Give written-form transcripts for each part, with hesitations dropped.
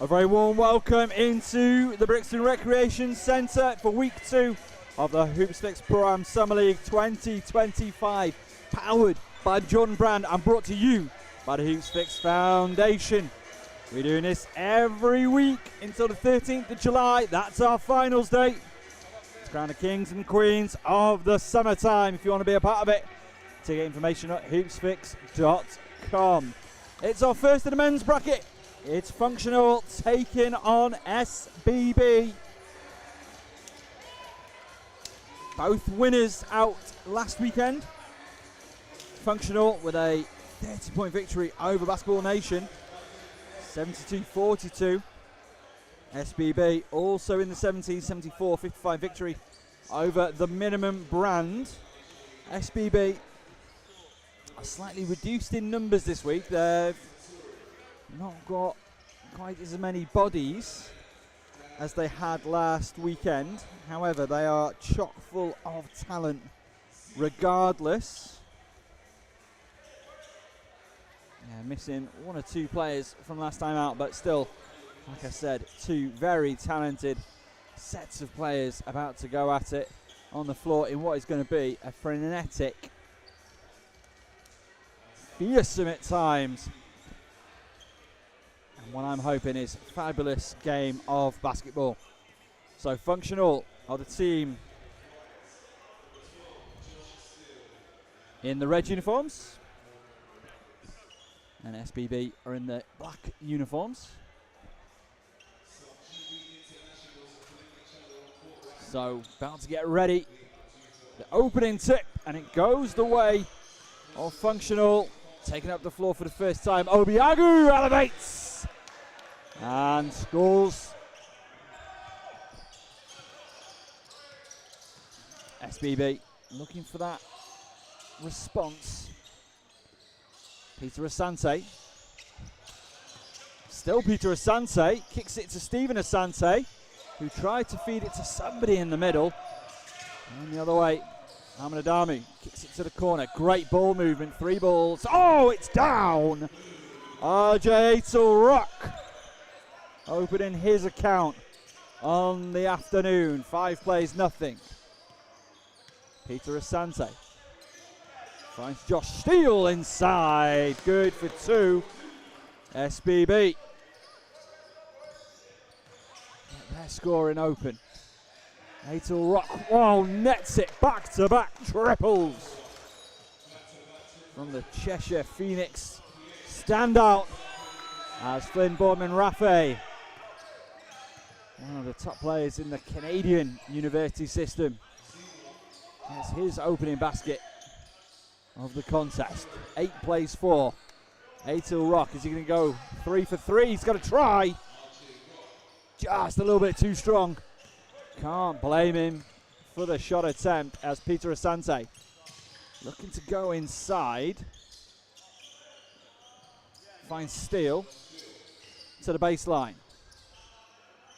A very warm welcome into the Brixton Recreation Centre for week 2 of the Hoopsfix Pro-Am Summer League 2025, powered by Jordan Brand and brought to you by the Hoopsfix Foundation. We're doing this every week until the 13th of July. That's our finals day. It's crown the kings and queens of the summertime. If you want to be a part of it, ticket information at hoopsfix.com. It's our first in the men's bracket. It's FunctionAll taking on SBB. Both winners out last weekend. FunctionAll with a 30-point victory over Basketball Nation, 72-42. SBB also in the 17-74-55 victory over the Minimum Brand. SBB are slightly reduced in numbers this week. They've not got quite as many bodies as they had last weekend. However, they are chock full of talent regardless. Yeah, missing one or two players from last time out, but still, like I said, two very talented sets of players about to go at it on the floor in what is going to be a frenetic, fearsome at times, and what I'm hoping is a fabulous game of basketball. So FunctionAll are the team in the red uniforms, and SBB are in the black uniforms. So about to get ready. The opening tip, and it goes the way of FunctionAll. Taking up the floor for the first time. Obi Agu elevates and scores. SBB looking for that response. Peter Asante. Still Peter Asante. Kicks it to Stephen Asante, who tried to feed it to somebody in the middle. And the other way, Amin Adamu kicks it to the corner. Great ball movement. 3 balls. Oh, it's down. RJ Eytle-Rock opening his account on the afternoon. 5 plays, nothing. Peter Asante finds Josh Steele inside. Good for 2. SBB. They're scoring open. Eytle-Rock, oh, nets it. Back-to-back triples from the Cheshire Phoenix standout as Flynn Boardman-Raffet, one of the top players in the Canadian university system. That's his opening basket of the contest. 8 plays 4. Eytle-Rock, is he going to go 3 for 3? He's got to try. Just a little bit too strong. Can't blame him for the shot attempt as Peter Asante looking to go inside. Finds Steele to the baseline.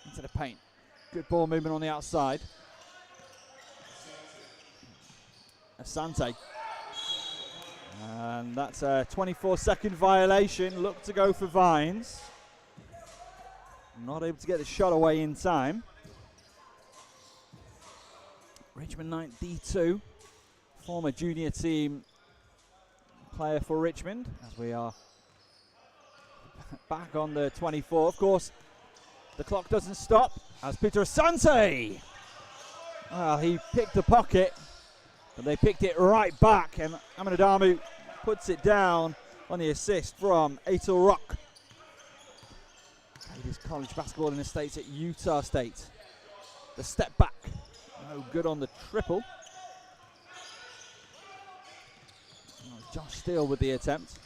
Into the paint. Good ball movement on the outside. Asante. And that's a 24-second violation. Look to go for Vines. Not able to get the shot away in time. Richmond Knight D2, former junior team player for Richmond, as we are back on the 24. Of course, the clock doesn't stop as Peter Asante, well, he picked the pocket, but they picked it right back, and Amin Adamu puts it down on the assist from Eytle-Rock. Played his college basketball in the States at Utah State. The step back. No good on the triple. Oh, Josh Steele with the attempt.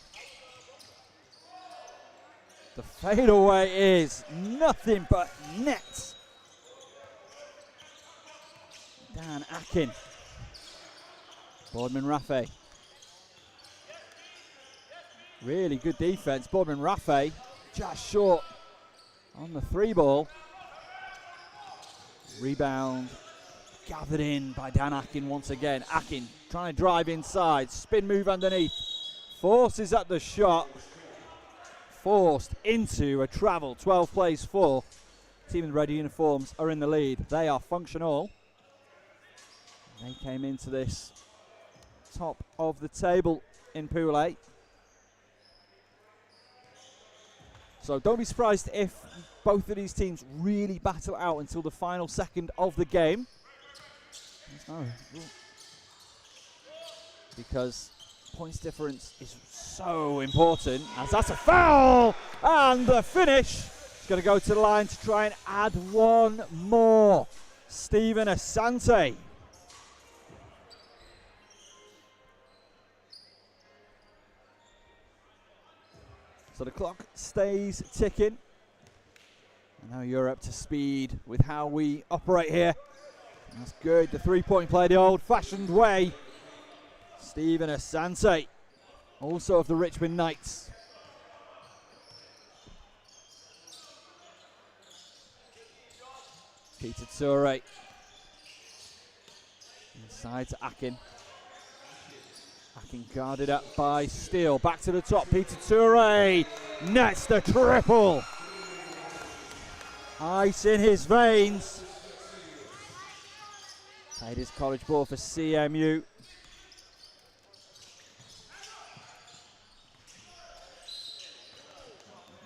The fadeaway is nothing but net. Dan Akin. Boardman-Raffet. Really good defense. Boardman-Raffet just short on the 3 ball. Rebound gathered in by Dan Akin once again. Akin trying to drive inside. Spin move underneath. Forces up the shot. forced into a travel. 12 plays 4. Team in red uniforms are in the lead. They are FunctionAll. They came into this top of the table in Pool A. So don't be surprised if both of these teams really battle out until the final second of the game. Because points difference is so important, as that's a foul, and the finish is going to go to the line to try and add one more. Stephen Asante. So the clock stays ticking. Now you're up to speed with how we operate here. That's good. The three-point play the old-fashioned way. Stephen Asante, also of the Richmond Knights. Peter Turay. Inside to Akin. Akin guarded up by Steele. Back to the top. Peter Turay nets the triple. Ice in his veins. Played his college ball for CMU.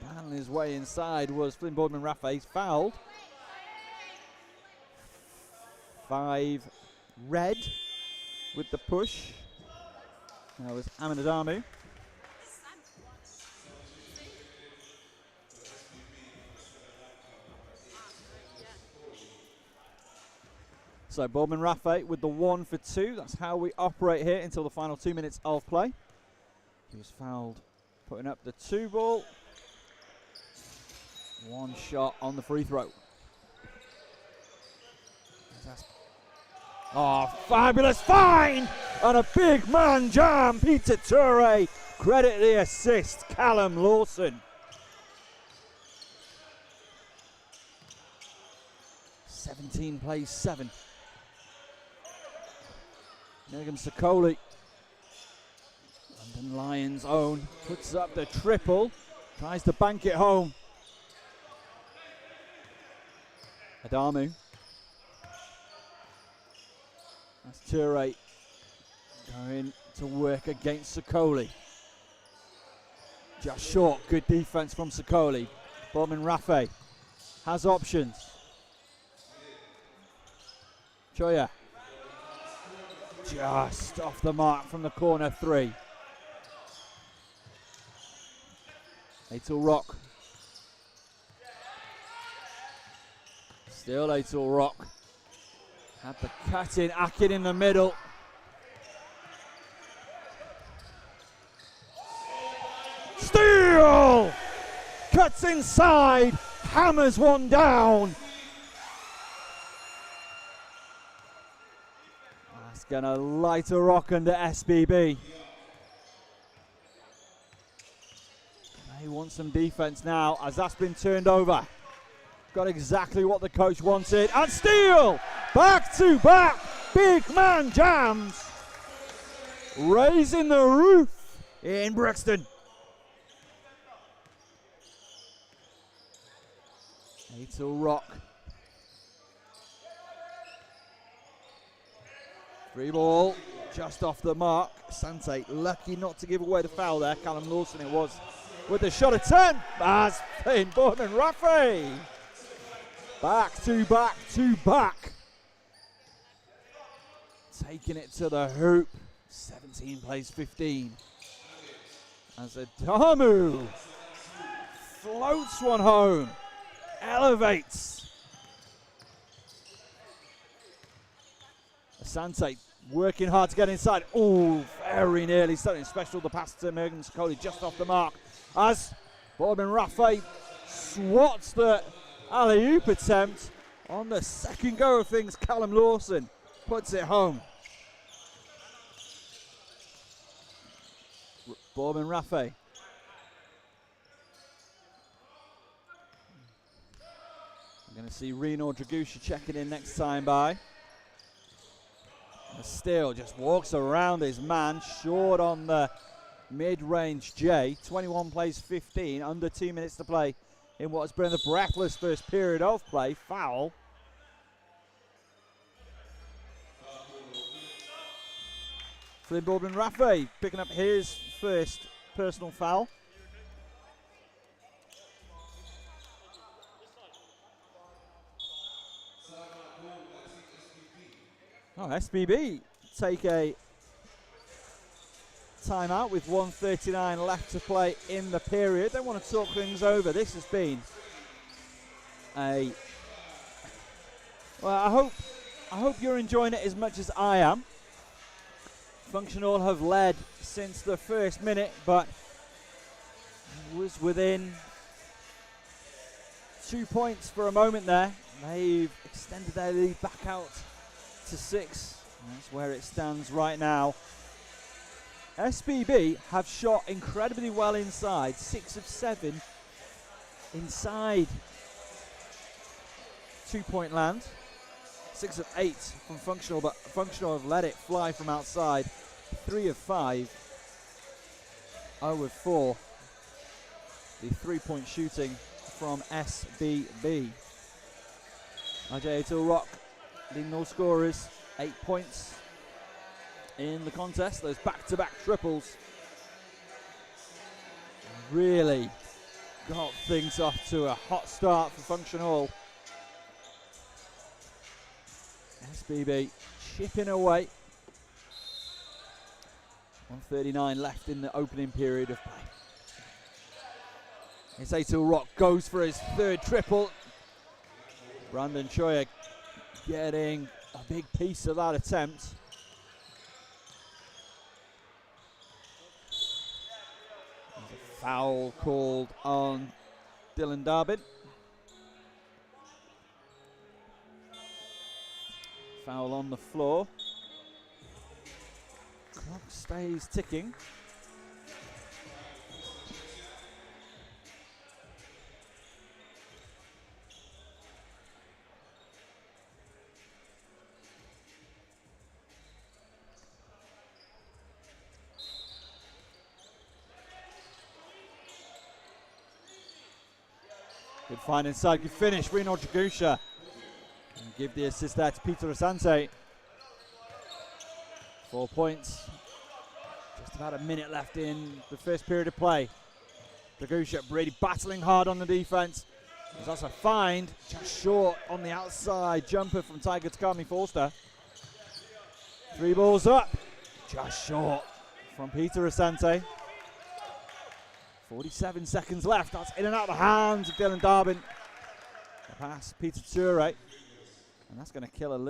Battling his way inside was Flynn Boardman-Raffet. He's fouled. 5 red with the push. That was Amin Adamu. So Boardman-Raffet with the 1 for 2. That's how we operate here until the final 2 minutes of play. He was fouled putting up the 2 ball. 1 shot on the free throw. Oh, fabulous find! And a big man jam. Peter Turay. Credit the assist, Callum Lawson. 17 plays 7. Megan Sakoli, London Lions own, puts up the triple, tries to bank it home. Adamu. That's Turay going to work against Sakoli. Just short, good defense from Sakoli. Boardman-Raffet has options. Tchouya. Just off the mark from the corner 3. Eytle-Rock. Still Eytle-Rock. Had the cut in, Akin in the middle. Steele! Cuts inside, hammers one down. That's gonna light a rock under SBB. They want some defense now as that's been turned over. Got exactly what the coach wanted. And Steele! Back to back! Big man jams! Raising the roof in Brixton. Eytle-Rock. Free ball, just off the mark. Asante lucky not to give away the foul there. Callum Lawson it was with the shot attempt as Flynn Boardman-Raffet. Back to back to back. Taking it to the hoop. 17 plays 15. As Adamu floats one home. Elevates. Asante working hard to get inside. Oh, very nearly. Something special. The pass to Megan Sakoli just off the mark. As Boardman-Raffet swats the alley-oop attempt on the second go of things. Callum Lawson puts it home. Boardman-Raffet. We're going to see Reno Dragusha checking in next time by. Still just walks around his man, short on the mid-range J. 21 plays 15, under 2 minutes to play in what has been the breathless first period of play. Foul. Flynn Boardman-Raffet picking up his first personal foul. Oh, SBB take a timeout with 1:39 left to play in the period. They want to talk things over. This has been well, I hope you're enjoying it as much as I am. FunctionAll have led since the first minute, but was within 2 points for a moment there. They've extended their lead back out to 6. That's where it stands right now. SBB have shot incredibly well inside, 6 of 7 inside 2-point land, 6 of 8 from FunctionAll, but FunctionAll have let it fly from outside, 3 of 5, 0 of 4, the 3-point shooting from SBB. Eytle-Rock, leading all scorers, 8 points in the contest. Those back-to-back triples really got things off to a hot start for FunctionAll. SBB chipping away. 1:39 left in the opening period of play. It's Eytle-Rock goes for his third triple. Brandon Tchouya getting a big piece of that attempt. There's a foul called on Dylan Darbin. Foul on the floor. Clock stays ticking. Good find inside, good finish. Reno Jagusha. And give the assist there to Peter Asante. 4 points. Just about a minute left in the first period of play. Jagusha really battling hard on the defense. There's also a find, just short on the outside jumper from Taiga Takami-Forster. 3 balls up, just short from Peter Asante. 47 seconds left. That's in and out of the hands of Dylan Darbin. The pass, Peter Turay. And that's going to kill run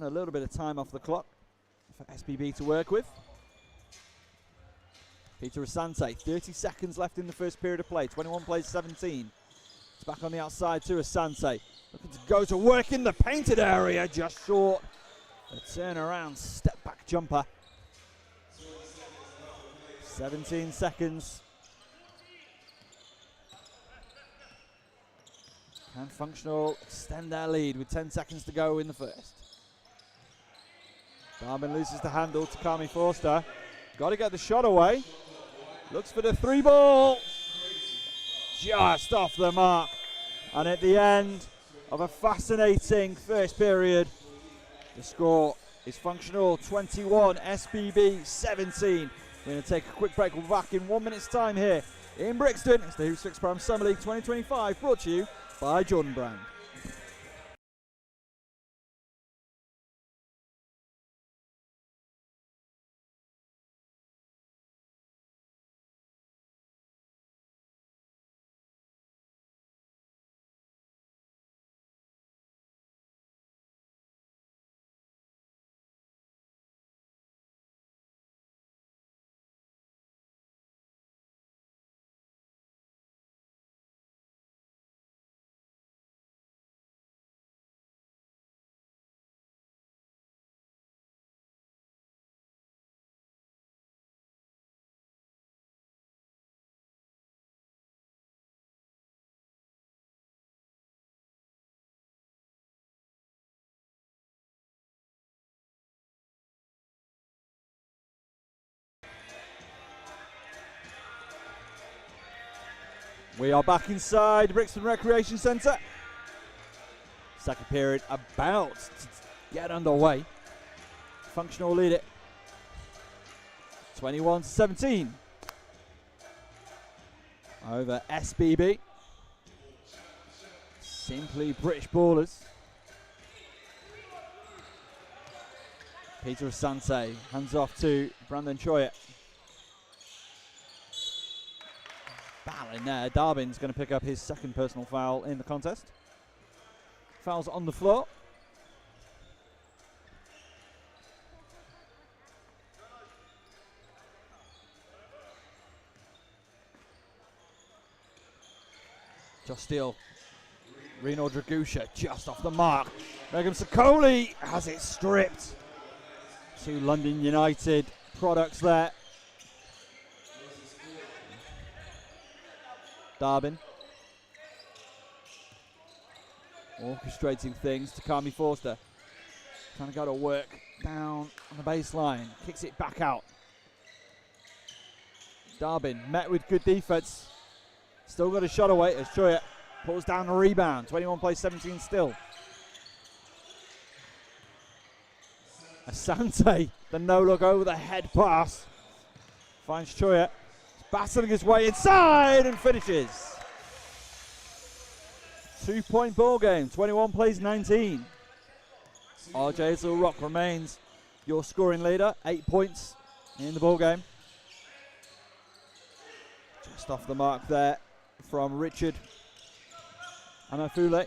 a little bit of time off the clock for SBB to work with. Peter Asante, 30 seconds left in the first period of play. 21 plays 17. It's back on the outside to Asante. Looking to go to work in the painted area, just short. A turnaround, step back jumper. 17 seconds. Can FunctionAll extend their lead with 10 seconds to go in the first? Darbin loses the handle to Takami-Forster. Got to get the shot away. Looks for the 3 ball. Just off the mark. And at the end of a fascinating first period, the score is FunctionAll 21, SBB 17. We're going to take a quick break. We'll be back in 1 minute's time here in Brixton. It's the Hoopsfix Prime Summer League 2025, brought to you by Jordan Brand. We are back inside Brixton Recreation Centre. Second period about to get underway. FunctionAll lead it 21-17 over SBB. Simply British ballers. Peter Asante hands off to Brandon Tchouya. Battling there. Darbin's going to pick up his second personal foul in the contest. Fouls on the floor. Just steal. Reno Dragusha just off the mark. Megan Sakoli has it stripped. Two London United products there. Darbin orchestrating things. Takami-Forster trying to go to work down on the baseline. Kicks it back out. Darbin met with good defense. Still got a shot away as Tchouya pulls down the rebound. 21 plays 17 still. Asante, the no-look over the head pass. Finds Tchouya. Battling his way inside and finishes. 2-point ball game, 21 plays 19. RJ Eytle-Rock remains your scoring leader, 8 points in the ball game. Just off the mark there from Richard Amaefule.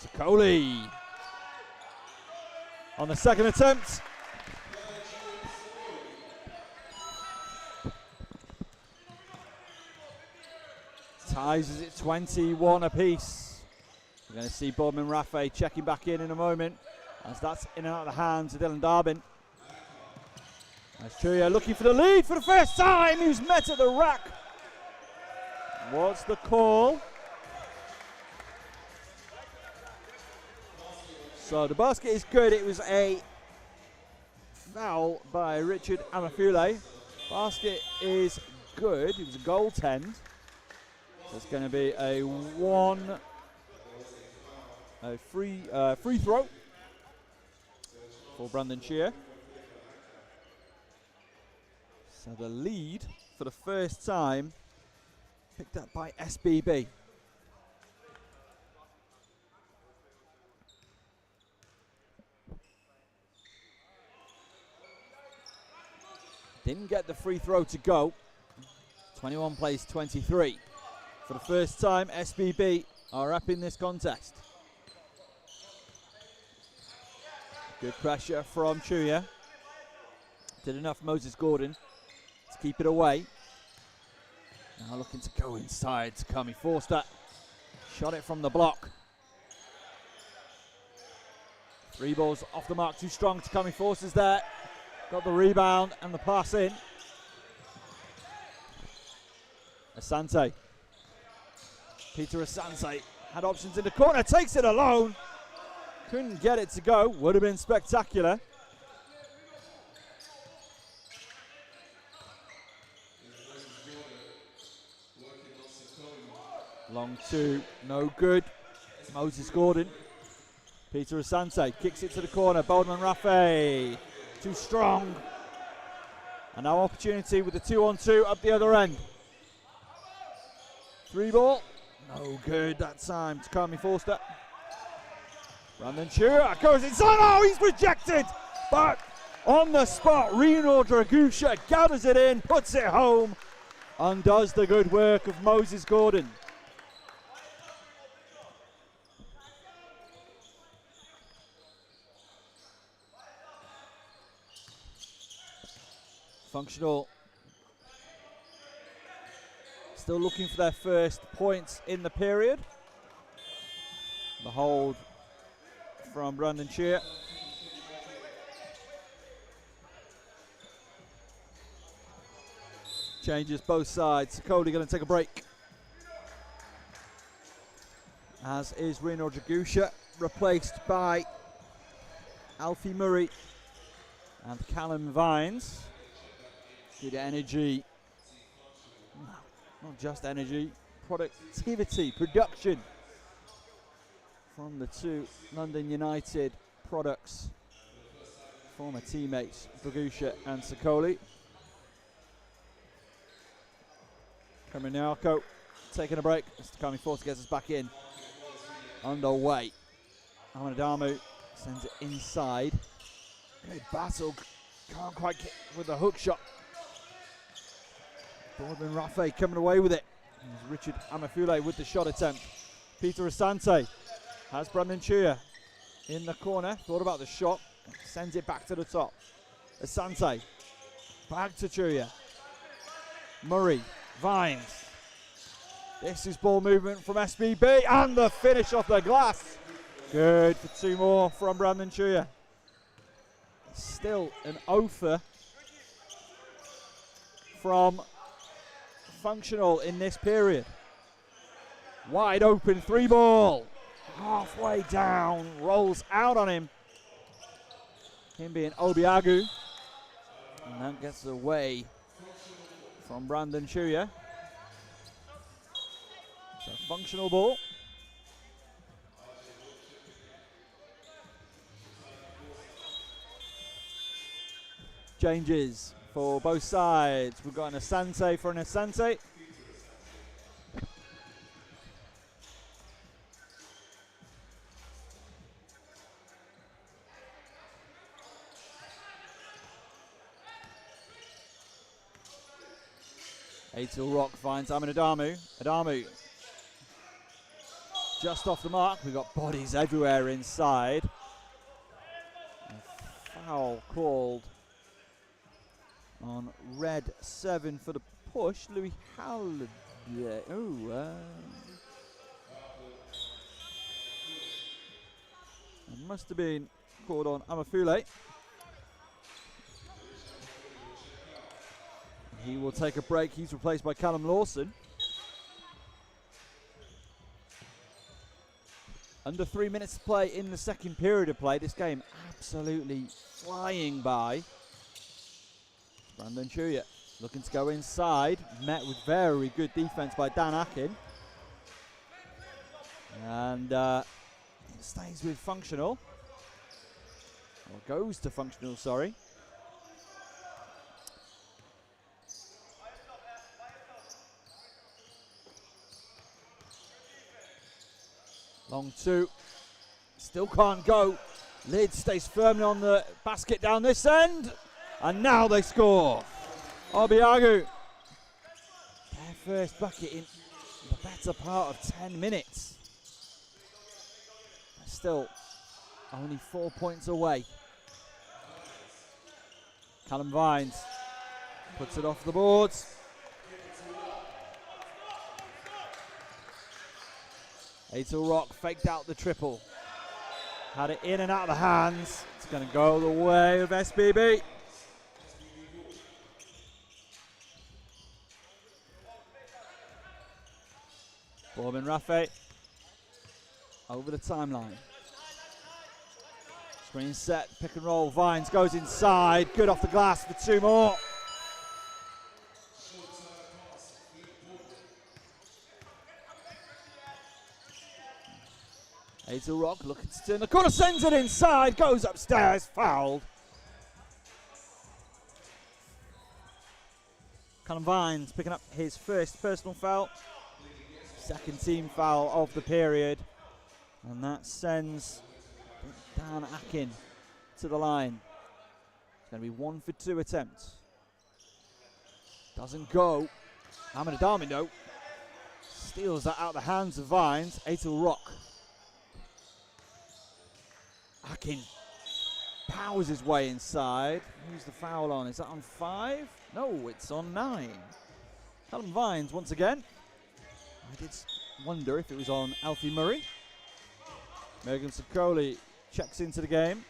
Sakoli on the second attempt. Ties is at 21 apiece. We're going to see Boardman-Raffet checking back in a moment, as that's in and out of the hands of Dylan Darbin. As Tchouya looking for the lead for the first time. He was met at the rack. What's the call? So the basket is good. It was a foul by Richard Amaefule. Basket is good. It was a goaltend. So it's going to be a free throw for Brandon Tchouya. So the lead for the first time picked up by SBB. Didn't get the free throw to go. 21 plays 23. For the first time, SBB are up in this contest. Good pressure from Tchouya. Did enough Moses Gordon to keep it away. Now looking to go inside. Takami-Forster shot it from the block. 3 balls off the mark, too strong. Takami-Forster's there. Got the rebound and the pass in. Asante. Peter Asante had options in the corner, takes it alone. Couldn't get it to go, would have been spectacular. Long two, no good. Moses Gordon. Peter Asante kicks it to the corner. Boardman-Raffet, too strong. And now opportunity with the 2-on-2 up the other end. 3 ball, no good that time. Takami-Forster. Brandon Tchouya goes inside. Oh, he's rejected. But on the spot, Reno Dragusha gathers it in, puts it home, and does the good work of Moses Gordon. FunctionAll still looking for their first points in the period. The hold from Brandon Tchouya. Changes both sides. Sakoli going to take a break, as is Reno Dragusha, replaced by Alfie Murray And Callum Vines. Good energy. Not just energy, productivity, production from the two London United products. Former teammates Bogusia and Sakoli. Nyarko taking a break as Takami-Forster gets us back in. Underway. Amin Adamu sends it inside. Good battle. Can't quite get with the hook shot. Boardman-Raffet coming away with it. There's Richard Amaefule with the shot attempt. Peter Asante has Brandon Tchouya in the corner. Thought about the shot. Sends it back to the top. Asante. Back to Tchouya. Murray. Vines. This is ball movement from SBB. And the finish off the glass. Good for two more from Brandon Tchouya. Still an offer from FunctionAll in this period. Wide open 3-ball. Halfway down. Rolls out on him. Him being Obi Agu. And that gets away from Brandon Tchouya. So FunctionAll ball. Changes for both sides. We've got an Asante for an Asante. Eytle-Rock finds Amin Adamu. Adamu just off the mark. We've got bodies everywhere inside. A foul called on red 7 for the push. Louis Halliday. It must have been called on Amaefule. He will take a break. He's replaced by Callum Lawson. Under 3 minutes to play in the second period of play. This game absolutely flying by. Brandon Tchouya looking to go inside. Met with very good defense by Dan Akin. And it stays with FunctionAll. Or goes to FunctionAll, sorry. Long two. Still can't go. Lid stays firmly on the basket down this end. And now they score. Obi Agu. Their first bucket in the better part of 10 minutes. Still only 4 points away. Callum Vines puts it off the boards. Eytle-Rock faked out the triple. Had it in and out of the hands. It's going to go the way of SBB. Boardman-Raffet over the timeline. Screen set, pick and roll. Vines goes inside. Good off the glass for two more. Eytle-Rock looking to turn the corner, sends it inside, goes upstairs, fouled. Callum Vines picking up his first personal foul. Second team foul of the period. And that sends Dan Akin to the line. It's going to be 1 for 2 attempts. Doesn't go. Amin Adamu, though. Steals that out of the hands of Vines. Eytle-Rock. Akin powers his way inside. Who's the foul on? Is that on 5? No, it's on 9. Callum Vines once again. I did wonder if it was on Alfie Murray. Megan Sakoli checks into the game.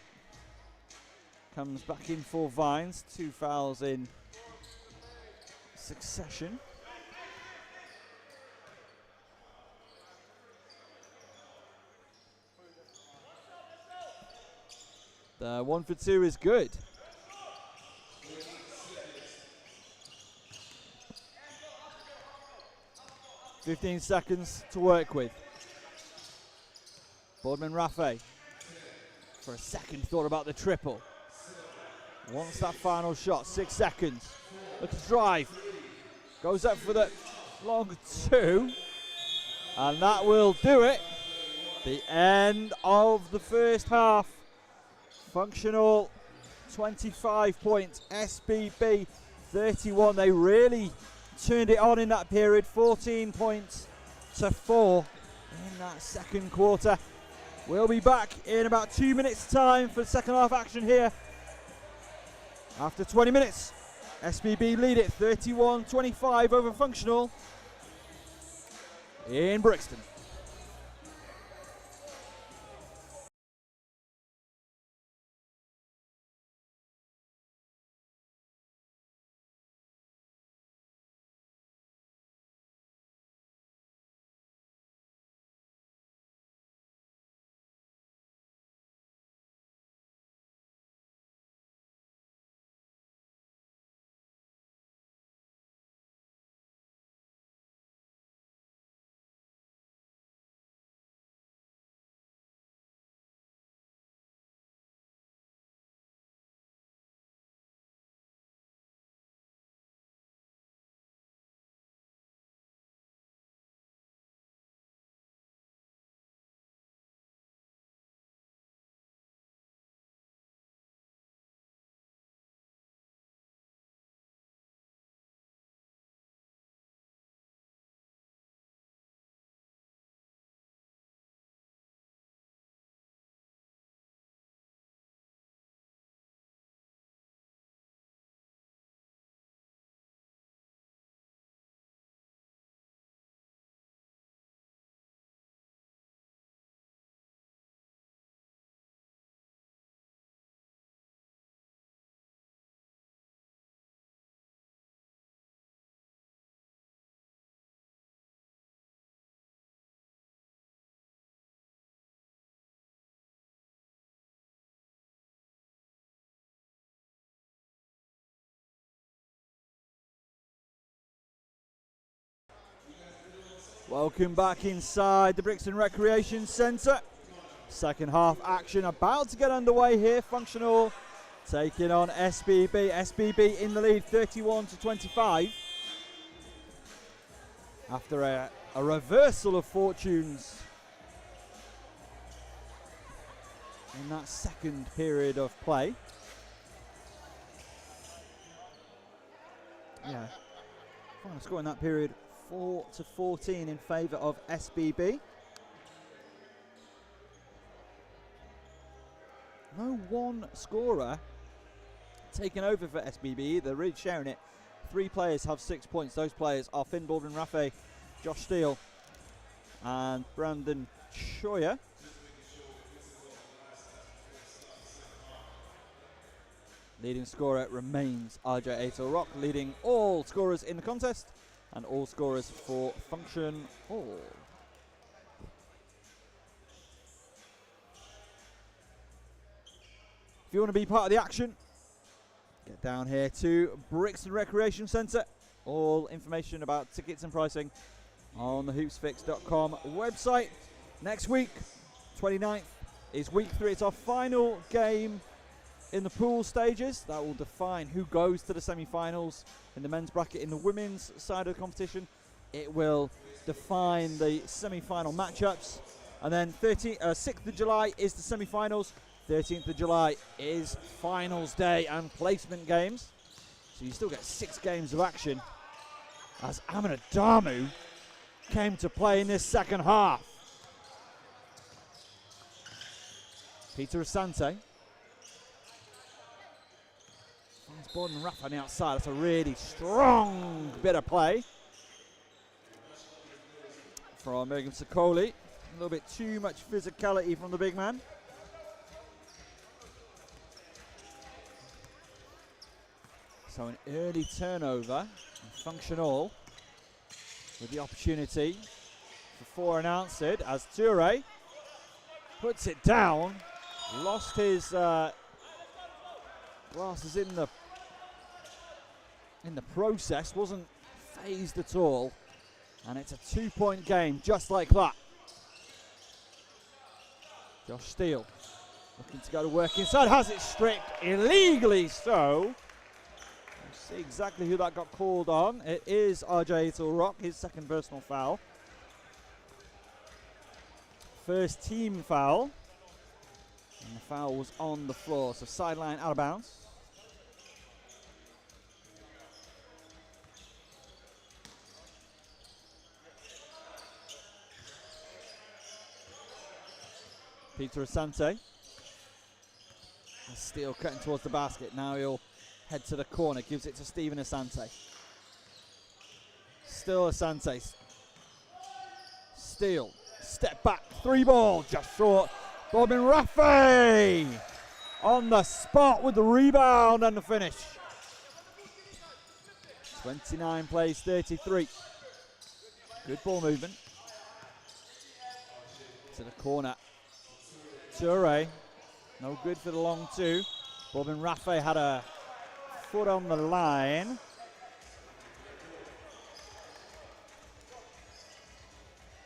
Comes back in for Vines. 2 fouls in succession. The 1 for 2 is good. 15 seconds to work with. Boardman-Raffet for a second thought about the triple. Wants that final shot, 6 seconds. Look at drive. Goes up for the long two. And that will do it. The end of the first half. FunctionAll 25 points. SBB 31. They really turned it on in that period. 14 points to 4 in that second quarter. We'll be back in about 2 minutes' time for second half action here. After 20 minutes, SBB lead it 31-25 over FunctionAll in Brixton. Welcome back inside the Brixton Recreation Centre. Second half action about to get underway here. FunctionAll taking on SBB. SBB in the lead 31-25. After a reversal of fortunes in that second period of play. Yeah, final score in that period 4-14 in favour of SBB. No one scorer taken over for SBB. They're really sharing it. 3 players have 6 points. Those players are Flynn Boardman-Raffet, Josh Steele and Brandon Tchouya. Leading scorer remains RJ Eytle-Rock, leading all scorers in the contest and all scorers for FunctionAll. If you want to be part of the action, get down here to Brixton Recreation Centre. All information about tickets and pricing on the hoopsfix.com website. Next week, 29th, is week 3. It's our final game in the pool stages. That will define who goes to the semi-finals in the men's bracket. In the women's side of the competition, it will define the semi-final matchups. And then 6th of July is the semi-finals. 13th of July is finals day and placement games. So you still get 6 games of action as Amin Adamu came to play in this second half. Peter Asante. Finds Boardman-Raffet on the outside. That's a really strong bit of play from Megan Sakoli. A little bit too much physicality from the big man. So an early turnover, FunctionAll with the opportunity for 4 unanswered as Turay puts it down, lost his glasses in the process, wasn't phased at all And it's a 2-point game, just like that. Josh Steele looking to go to work inside, has it stripped, illegally so. We'll see exactly who that got called on. It is RJ Eytle-Rock, his second personal foul. First team foul. And the foul was on the floor, so sideline out of bounds. Peter Asante. Steele cutting towards the basket. Now he'll head to the corner. Gives it to Stephen Asante. Still Asante. Steele. Step back. 3 ball. Just short. Boardman-Raffet on the spot with the rebound and the finish. 29 plays 33. Good ball movement. To the corner. Turay, no good for the long 2. Boardman-Raffet had a foot on the line.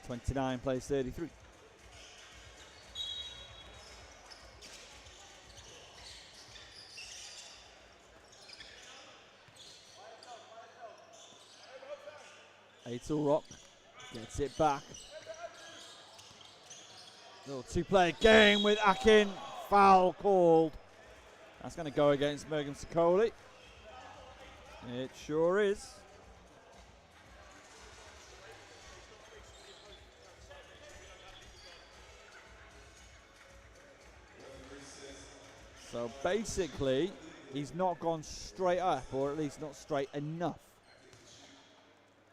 (29 plays 33). Eytle-Rock gets it back. Little 2-player game with Akin. Foul called. That's going to go against Mergham Sakoli. It sure is. So basically, he's not gone straight up, or at least not straight enough.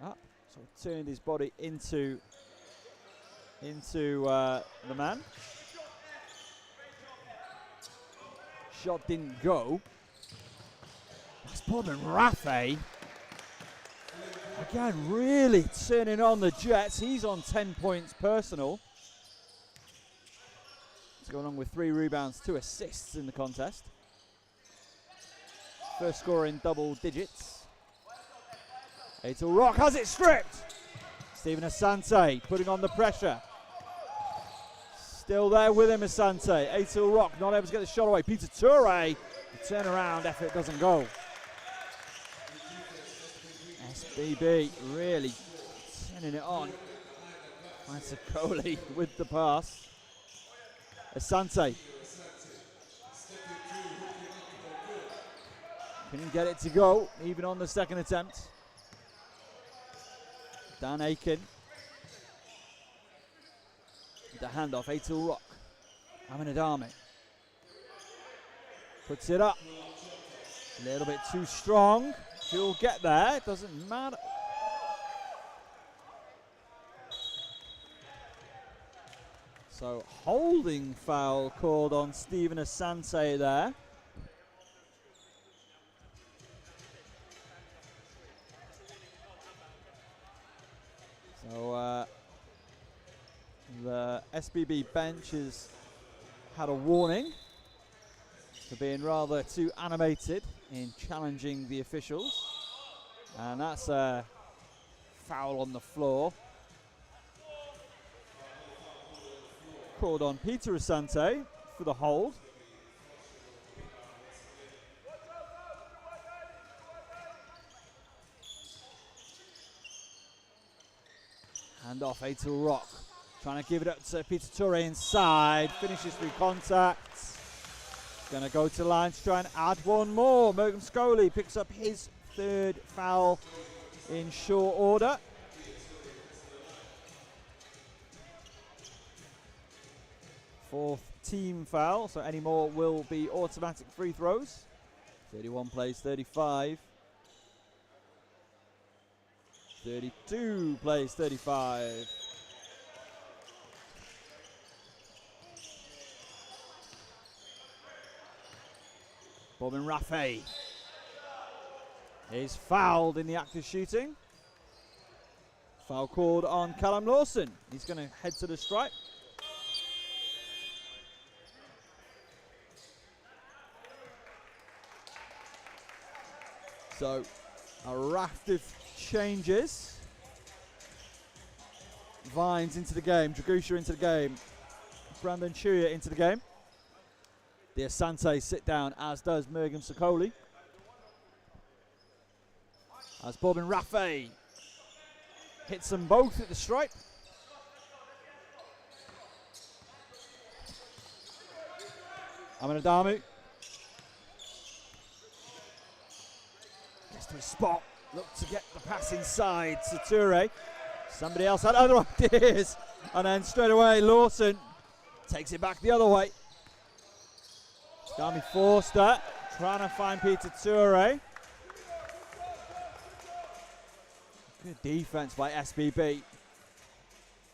So turned his body into the man. Shot didn't go. That's Boardman-Raffet. Again, really turning on the Jets. He's on 10 points personal. He's going on with 3 rebounds, 2 assists in the contest. First scorer in double digits. Eytle-Rock has it stripped. Stephen Asante putting on the pressure. Still there with him, Asante. Eytle-Rock not able to get the shot away. Peter Turay, the turnaround effort doesn't go. SBB really turning it on. Finds Sakoli with the pass. Asante. Couldn't get it to go, even on the second attempt. Dan Akin. The handoff, Eytle-Rock. Amin Adamu. Puts it up. A little bit too strong. He'll get there, it doesn't matter. So holding foul called on Stephen Asante there. So the SBB bench has had a warning for being rather too animated in challenging the officials. And that's a foul on the floor. Called on Peter Asante for the hold. Hand off Eytle-Rock. Trying to give it up to Peter Turay inside. Finishes through contact. Going to go to the line to try and add one more. Mergham Sakoli picks up his 3rd foul in short order. Fourth team foul, so any more will be automatic free throws. 31 plays 35. 32 plays 35. Boardman-Raffet is fouled in the act of shooting. Foul called on Callum Lawson. He's going to head to the stripe. So a raft of changes. Vines into the game, Tchouya into the game, Brandon Tchouya into the game. The Asante sit down, as does Mergim Sokoli. As Boardman-Raffet hits them both at the stripe. Amin Adamu gets to a spot, look to get the pass inside to Turay. Somebody else had other ideas, and then straight away Lawson takes it back the other way. Takami-Forster trying to find Peter Turay. Good defense by SBB.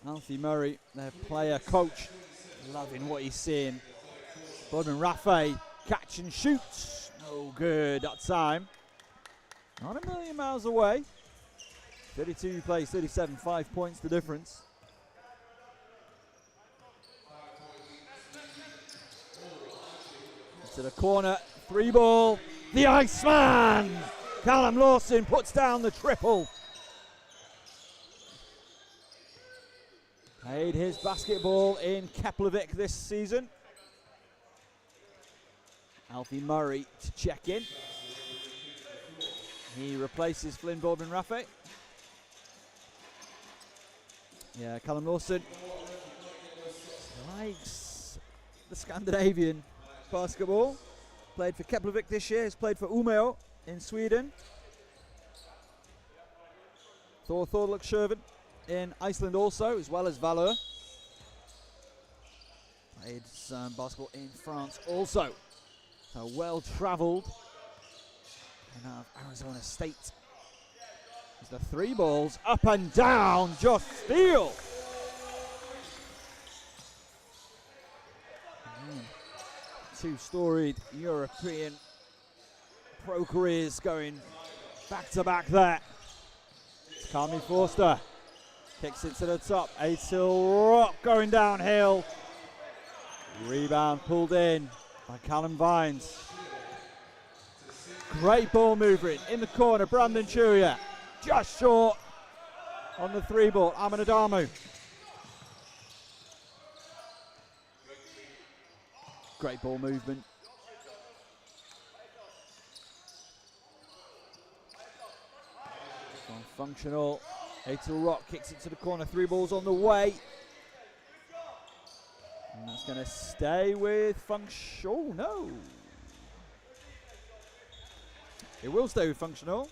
Alfie Murray, their player coach, loving what he's seeing. Boardman-Raffet, catch and shoots. No good that time. Not a million miles away. 32 plays 37, 5 points the difference. To the corner, 3 ball. The Iceman! Callum Lawson puts down the triple. Played his basketball in Keflavik this season. Alfie Murray to check in. He replaces Flynn Boardman-Raffet. Yeah, Callum Lawson likes the Scandinavian basketball. Played for Keflavik this year. He's played for Umeå in Sweden. Thorlukshøven in Iceland also, as well as Valur. Played some basketball in France also. So well travelled. And out of Arizona State. As the 3 balls up and down, just steal. Two-storied European pro careers going back to back there. Takami-Forster kicks it to the top. Eytle-Rock going downhill. Rebound pulled in by Callum Vines. Great ball movement in the corner. Brandon Tchouya just short on the 3 ball. Amin Adamu. Great ball movement. Functional. Eytle-Rock kicks it to the corner. 3 balls on the way. And that's going to stay with Functional. Oh, no. It will stay with Functional.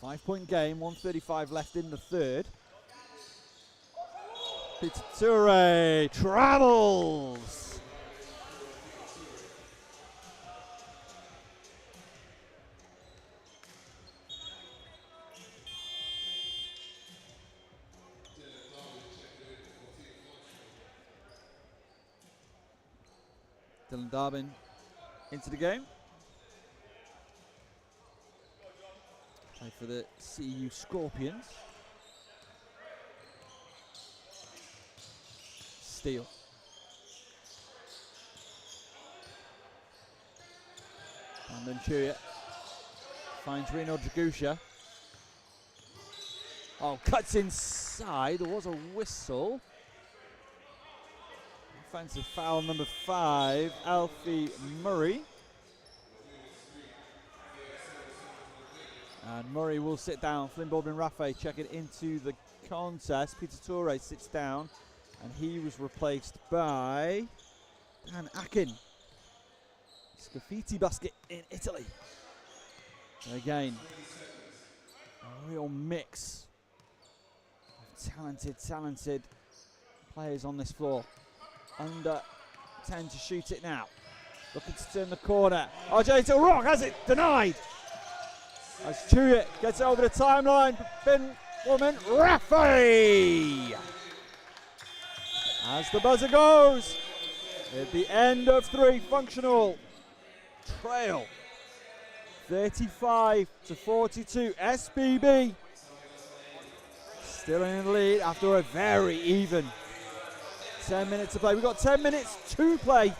Five-point game, 1:35 left in the third. Peter Turay travels. Darbin into the game. Play for the CU Scorpions. Steal. And then Tchouya finds Reno Tchouya. Oh, cuts inside. There was a whistle. Offensive foul number 5, Alfie Murray. And Murray will sit down. Flynn Boardman-Raffet checking into the contest. Peter Turay sits down, and he was replaced by Dan Akin. Scaffiti basket in Italy. And again, a real mix of talented players on this floor. Under 10 to shoot it now. Looking to turn the corner. Eytle-Rock has it denied. As Tchouya gets it over the timeline. Flynn Boardman-Raffet. As the buzzer goes. At the end of 3, Functional trail. 35 to 42. SBB still in the lead after a very even 10 minutes to play. We've got 10 minutes to play.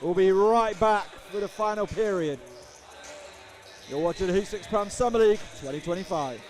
We'll be right back for the final period. You're watching the Hoopsfix Prime Summer League 2025.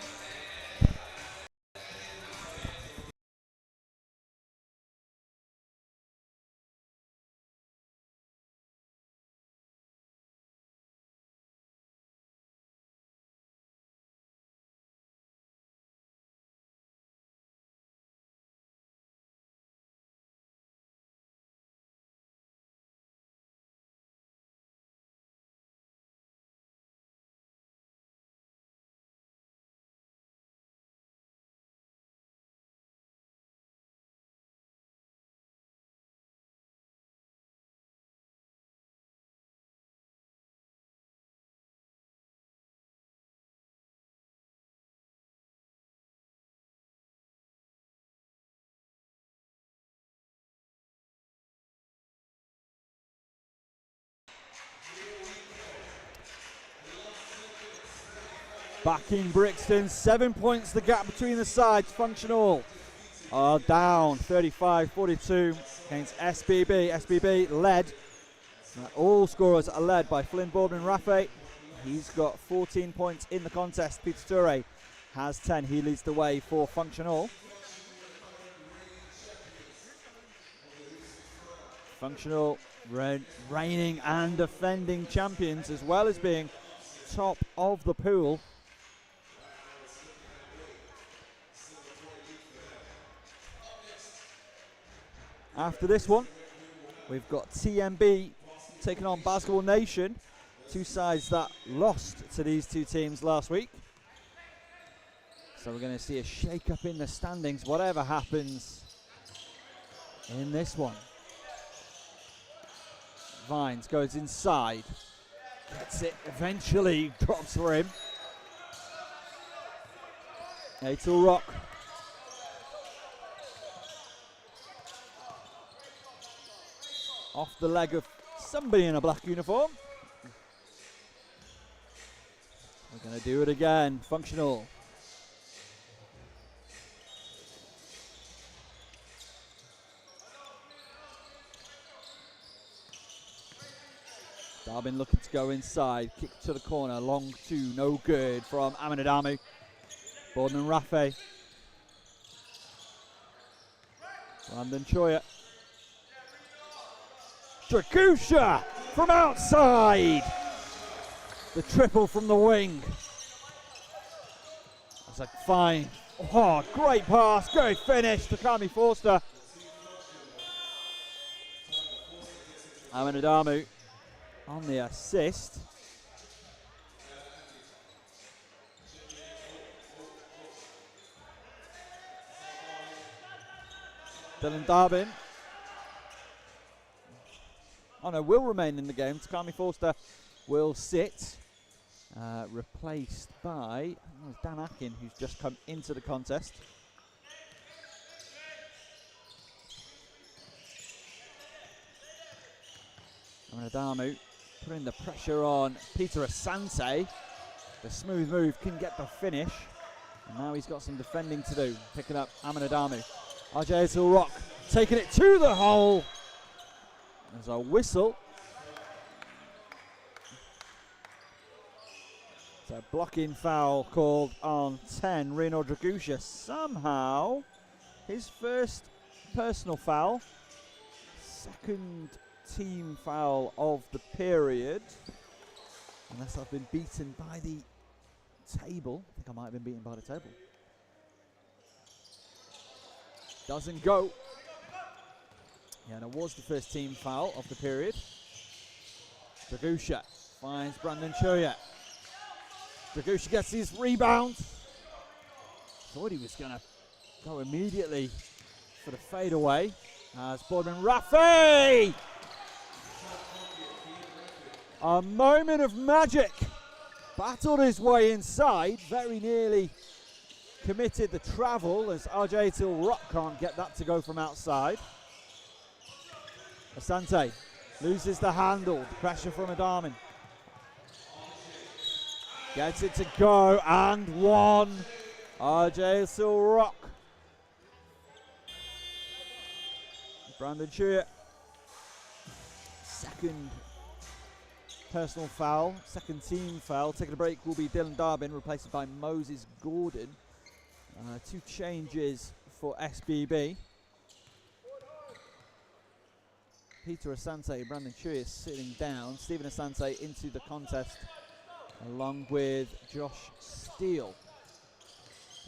Back in Brixton, 7 points the gap between the sides. FunctionAll are down 35-42 against SBB. SBB led. All scorers are led by Flynn Boardman-Raffet. He's got 14 points in the contest. Peter Turay has 10. He leads the way for FunctionAll. FunctionAll reigning and defending champions, as well as being top of the pool. After this one, we've got TMB taking on Basketball Nation, two sides that lost to these two teams last week. So we're going to see a shake-up in the standings, whatever happens in this one. Vines goes inside, gets it, eventually drops for him. Eytle-Rock. Off the leg of somebody in a black uniform. We're going to do it again. FunctionAll. Darbin looking to go inside. Kick to the corner. Long two. No good from Amin Adamu. Boardman-Raffet. Tchouya. Tchouya from outside. The triple from the wing. That's a fine. Oh, great pass. Great finish. Takami-Forster. Amin Adamu on the assist. Darbin. Oh no, will remain in the game. Takami-Forster will sit, replaced by Dan Akin, who's just come into the contest. Amin Adamu putting the pressure on Peter Asante. The smooth move can get the finish, and now he's got some defending to do. Picking up Amin Adamu. Eytle-Rock taking it to the hole. There's a whistle. It's a blocking foul called on 10, Reno Dragusha. Somehow, his first personal foul, second team foul of the period. Unless I've been beaten by the table. I think I might have been beaten by the table. Doesn't go. Yeah, and it was the first team foul of the period. Dragusha finds Brandon Tchouya. Dragusha gets his rebound. Thought he was going to go immediately for the fadeaway. As Boardman-Raffet! A moment of magic. Battled his way inside, very nearly committed the travel as Eytle-Rock can't get that to go from outside. Asante loses the handle, pressure from Adamu. Gets it to go and one. Eytle-Rock. Brandon Tchouya. Second personal foul, second team foul. Taking a break will be Dylan Darbin, replaced by Moses Gordon. 2 changes for SBB. Peter Asante, Brandon Tchouya sitting down. Stephen Asante into the contest along with Josh Steele.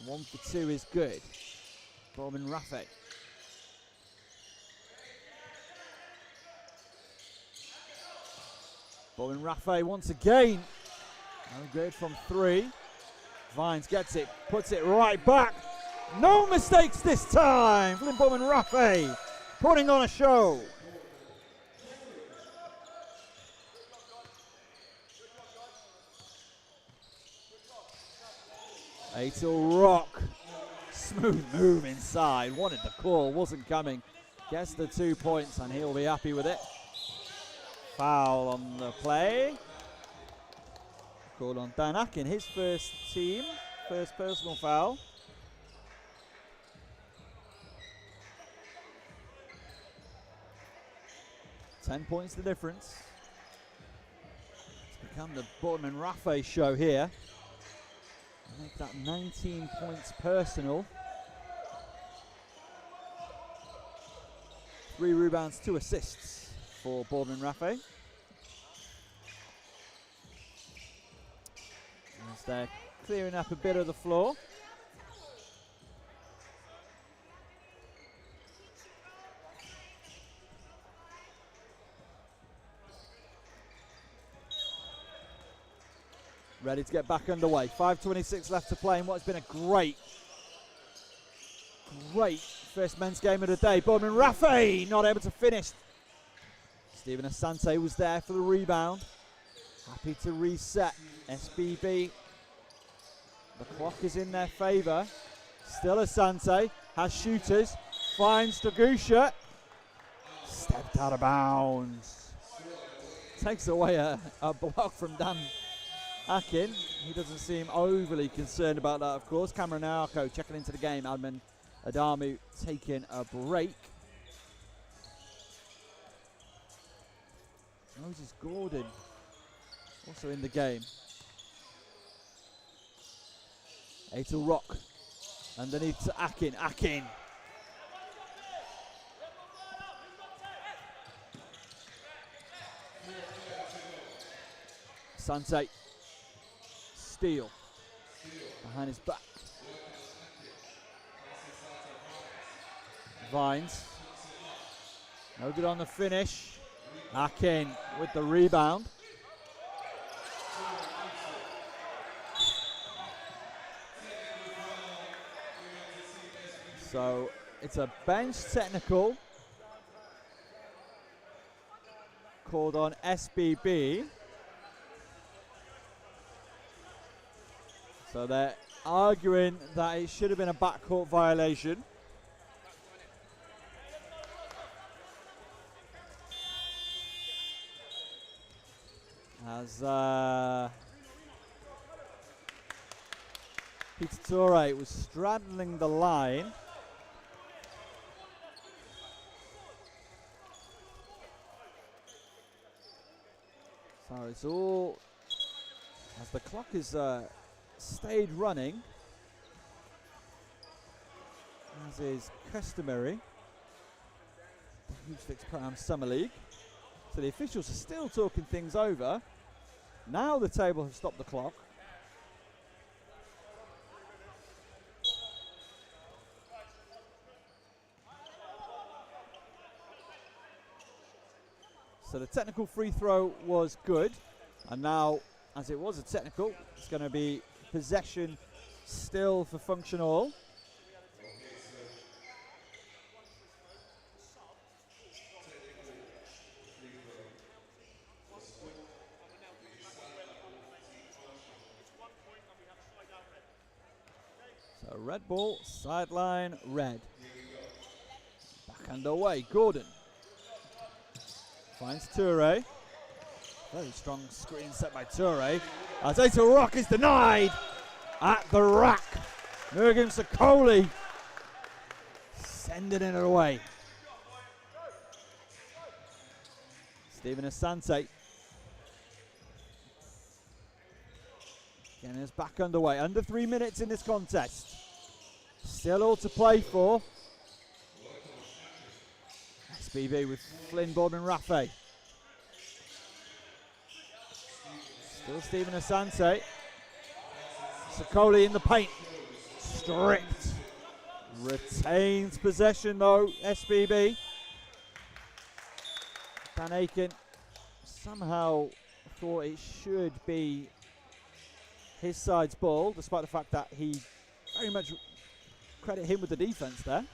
1 for 2 is good. Boardman-Raffet. Boardman-Raffet once again. No good from 3. Vines gets it, puts it right back. No mistakes this time. Flynn Boardman-Raffet putting on a show. Eytle-Rock, smooth move inside, wanted the call, wasn't coming. Gets the 2 points and he'll be happy with it. Foul on the play. Called on Dan Akin, his first personal foul. $10 points the difference. It's become the Boardman-Raffet show here. Make that 19 points personal. 3 rebounds, 2 assists for Boardman-Raffet. As they're clearing up a bit of the floor. Ready to get back underway. 5:26 left to play in what's been a great first men's game of the day. Boardman-Raffet not able to finish. Stephen Asante was there for the rebound. Happy to reset. SBB. The clock is in their favour. Still Asante. Has shooters. Finds Tchouya. Stepped out of bounds. Takes away a block from Dan Akin. He doesn't seem overly concerned about that, of course. Nyarko checking into the game. Amin Adamu taking a break. Moses Gordon also in the game. Eytle-Rock underneath to Akin. Akin. Asante. Steele behind his back. Vines. No good on the finish. Akin with the rebound. So it's a bench technical called on SBB. So they're arguing that it should have been a backcourt violation. As Peter Turay was straddling the line. So it's all, as the clock is stayed running, as is customary, the Hoopsfix Pro-Am Summer League. So the officials are still talking things over. Now the table has stopped the clock. So the technical free throw was good. And now, as it was a technical, it's going to be possession still for FunctionAll. So red ball, sideline, red. Back underway, Gordon. Finds Turay. Very strong screen set by Turay. As Eytle-Rock is denied at the rack. Nurgim Sakoli sending it away. Stephen Asante. Getting us back underway. Under 3 minutes in this contest. Still all to play for. SBB with Flynn Boardman-Raffet. Still Stephen Asante. Sakoli in the paint. Stripped. Retains possession though, SBB. Dan Akin somehow thought it should be his side's ball, despite the fact that he very much credit him with the defense there.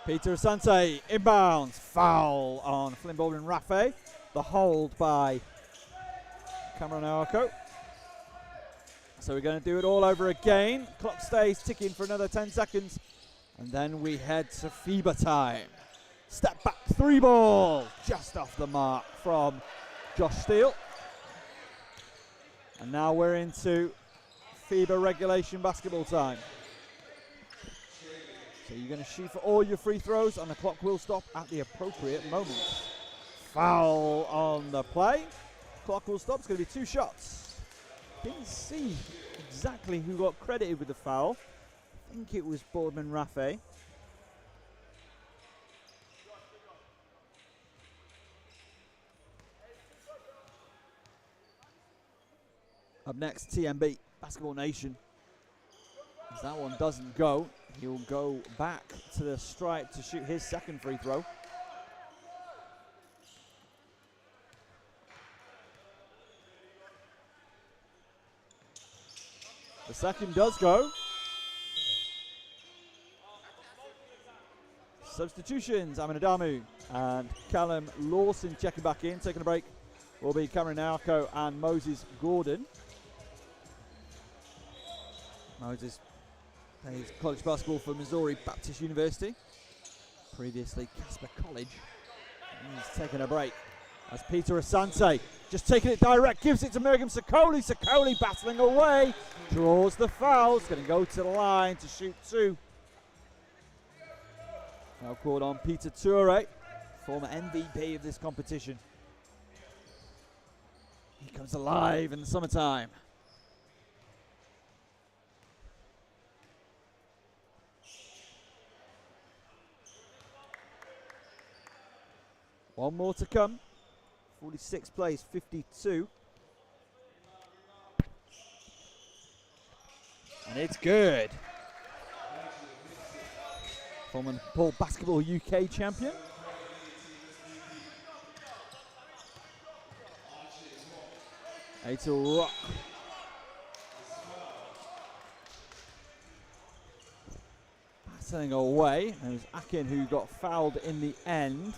Peter Asante inbounds, foul on Flynn Boardman-Raffet. The hold by Nyarko. So we're going to do it all over again. Clock stays ticking for another 10 seconds. And then we head to FIBA time. Step back, 3 ball. Just off the mark from Josh Steele. And now we're into FIBA regulation basketball time. So you're going to shoot for all your free throws and the clock will stop at the appropriate moment. Foul on the play. Clock will stop. It's going to be 2 shots. Didn't see exactly who got credited with the foul. I think it was Boardman-Raffet. Up next, TMB, Basketball Nation. As that one doesn't go, he'll go back to the stripe to shoot his second free throw. The second does go. Substitutions, Amin Adamu and Callum Lawson checking back in. Taking a break will be Kourie Barnaby and Moses Gordon. Moses plays college basketball for Missouri Baptist University. Previously Casper College. He's taking a break. As Peter Asante just taking it direct, gives it to Mergim Sakoli. Sakoli battling away, draws the foul. It's going to go to the line to shoot 2. Now called on Peter Turay, former MVP of this competition. He comes alive in the summertime. One more to come. 46 plays, 52. And it's good. Former Ball Basketball UK champion. Eytle-Rock. Battling away. And it was Akin who got fouled in the end.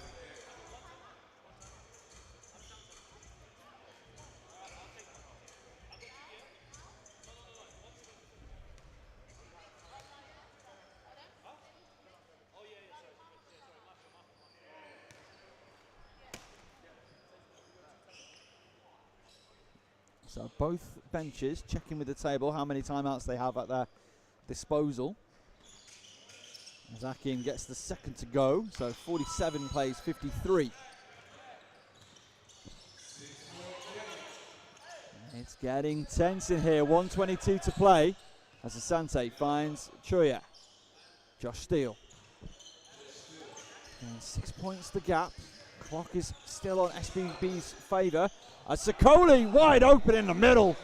So both benches checking with the table how many timeouts they have at their disposal. As Akin gets the second to go, so 47 plays 53. It's getting tense in here, 1:22 to play as Asante finds Tchouya. Josh Steele. And 6 points the gap. Clock is still on SBB's favour. As Sakoli wide open in the middle.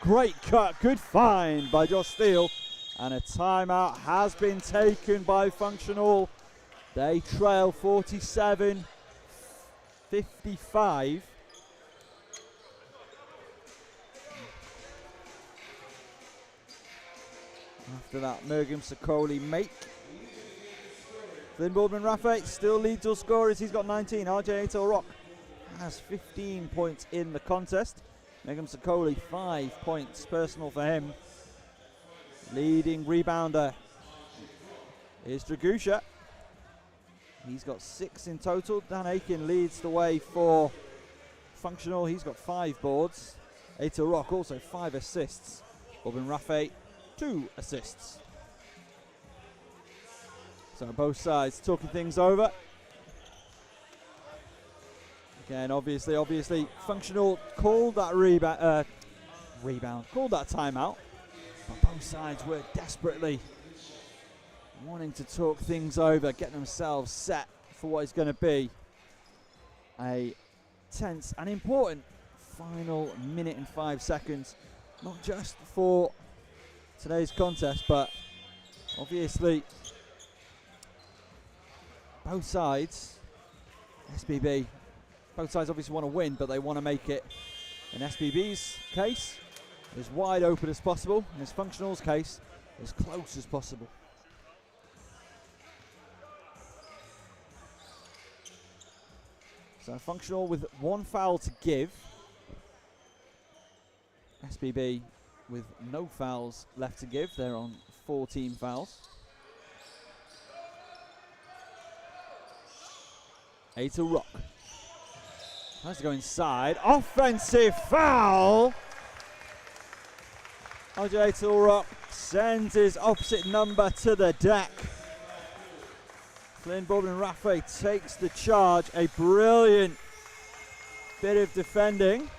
Great cut, good find by Josh Steele. And a timeout has been taken by FunctionAll. They trail 47-55. After that, Mergim Sakoli make. Flynn Boardman-Raffet still leads all scorers. He's got 19. RJ Eytle-Rock has 15 points in the contest. Mergim Sakoli, 5 points personal for him. Leading rebounder is Dragusha. He's got 6 in total. Dan Akin leads the way for FunctionAll. He's got 5 boards. Eytle-Rock also 5 assists. Boardman-Raffet 2 assists. So both sides talking things over. Again, obviously, FunctionAll called that rebound, called that timeout. But both sides were desperately wanting to talk things over, get themselves set for what is going to be a tense and important final minute and 5 seconds, not just for today's contest, but obviously both sides, SBB, both sides obviously want to win, but they want to make it, in SBB's case, as wide open as possible, in his FunctionAll's case, as close as possible. So FunctionAll with 1 foul to give. SBB with no fouls left to give. They're on 14 fouls. Eytle-Rock has to go inside. Offensive foul. Eytle-Rock sends his opposite number to the deck. Flynn Boardman-Raffet takes the charge. A brilliant bit of defending.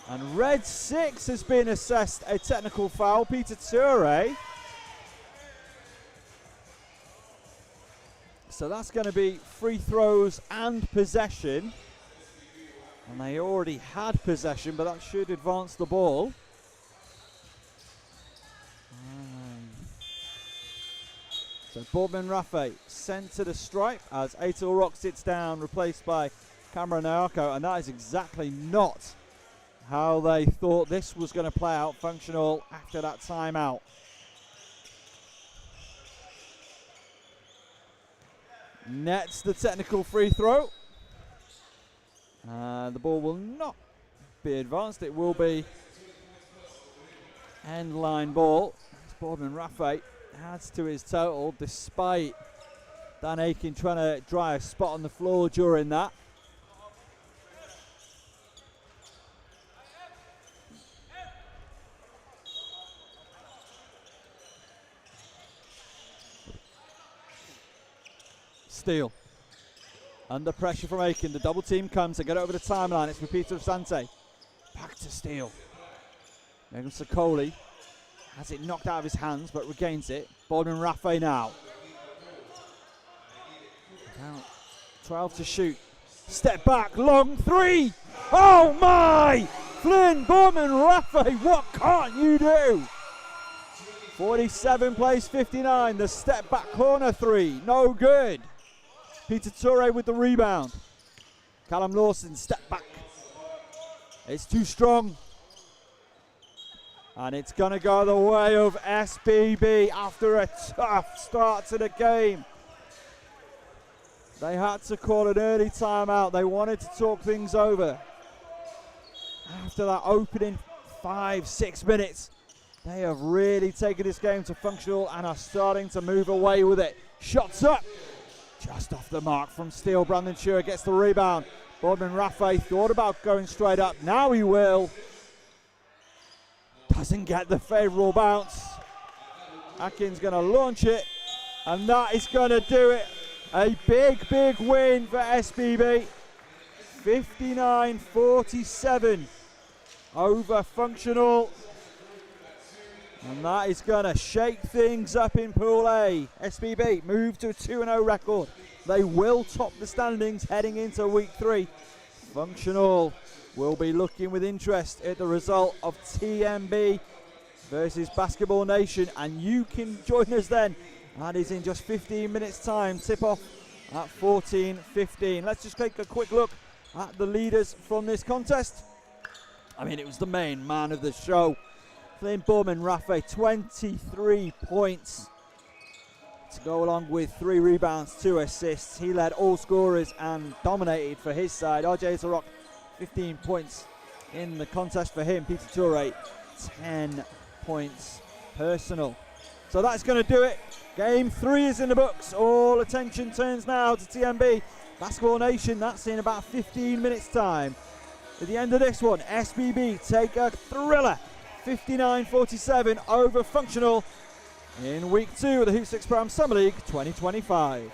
And red 6 has been assessed a technical foul. Peter Turay. So that's going to be free throws and possession. And they already had possession, but that should advance the ball. So Boardman-Raffet sent to the stripe as Eytle-Rock sits down, replaced by Nyarko, and that is exactly not how they thought this was going to play out, FunctionAll, after that timeout. Nets the technical free throw. The ball will not be advanced. It will be end line ball. Boardman-Raffet adds to his total despite Dan Akin trying to dry a spot on the floor during that. Steal. Under pressure from Akin. The double team comes. They get over the timeline. It's for Peter Asante. Back to Steal. There comes Kourie. Has it knocked out of his hands, but regains it. Boardman-Raffet now. 12 to shoot. Step back. Long 3. Oh my! Flynn Boardman-Raffet, what can't you do? 47 plays 59. The step back corner 3. No good. Peter Turay with the rebound. Callum Lawson, step back. It's too strong. And it's going to go the way of SBB after a tough start to the game. They had to call an early timeout. They wanted to talk things over. After that opening 5-6 minutes, they have really taken this game to FunctionAll and are starting to move away with it. Shots up. Just off the mark from Steele. Brandon Tchouya gets the rebound. Boardman-Raffet thought about going straight up. Now he will. Doesn't get the favourable bounce. Akin's going to launch it. And that is going to do it. A big, big win for SBB. 59-47 over FunctionAll. And that is going to shake things up in Pool A. SBB move to a 2-0 record. They will top the standings heading into week 3. FunctionAll will be looking with interest at the result of TMB versus Basketball Nation. And you can join us then. That is in just 15 minutes time. Tip off at 14:15. Let's just take a quick look at the leaders from this contest. I mean, it was the main man of the show. Flynn Boardman-Raffet, 23 points to go along with 3 rebounds, 2 assists. He led all scorers and dominated for his side. Eytle-Rock, 15 points in the contest for him. Peter Turay, 10 points personal. So that's going to do it. Game 3 is in the books. All attention turns now to TMB. Basketball Nation, that's in about 15 minutes time. At the end of this one, SBB take a thriller. 59-47 over FunctionAll in week 2 of the Hoopsfix Pro Summer League 2025.